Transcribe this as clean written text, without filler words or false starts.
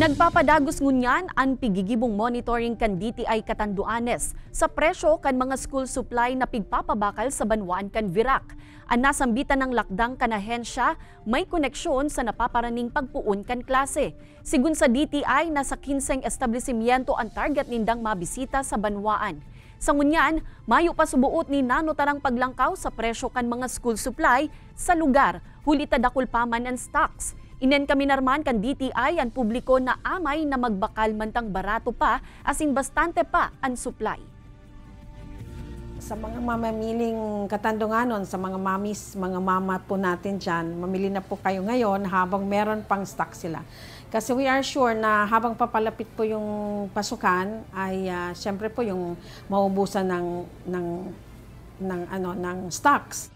Nagpapadagos ngunyan ang pigigibong monitoring kan DTI Catanduanes sa presyo kan mga school supply na pigpapabakal sa banwaan kan Virac. Ang nasambitan ng lakdang kanahensya may koneksyon sa napaparaning pagpuon kan klase. Sigun sa DTI, nasa 15 establishmento ang target nindang mabisita sa banwaan. Sa ngunyan, mayo pa subuot ni nanotarang paglangkaw sa presyo kan mga school supply sa lugar, huli tadakul paman ang stocks. Inen kami narman kan DTI ang publiko na amay na magbakal mantang barato pa asin bastante pa ang supply. Sa mga mamamiling Katandunganon, sa mga mamis, mga mama po natin dyan, mamili na po kayo ngayon habang meron pang stock sila. Kasi we are sure na habang papalapit po yung pasukan ay siyempre po yung maubusan ng stocks.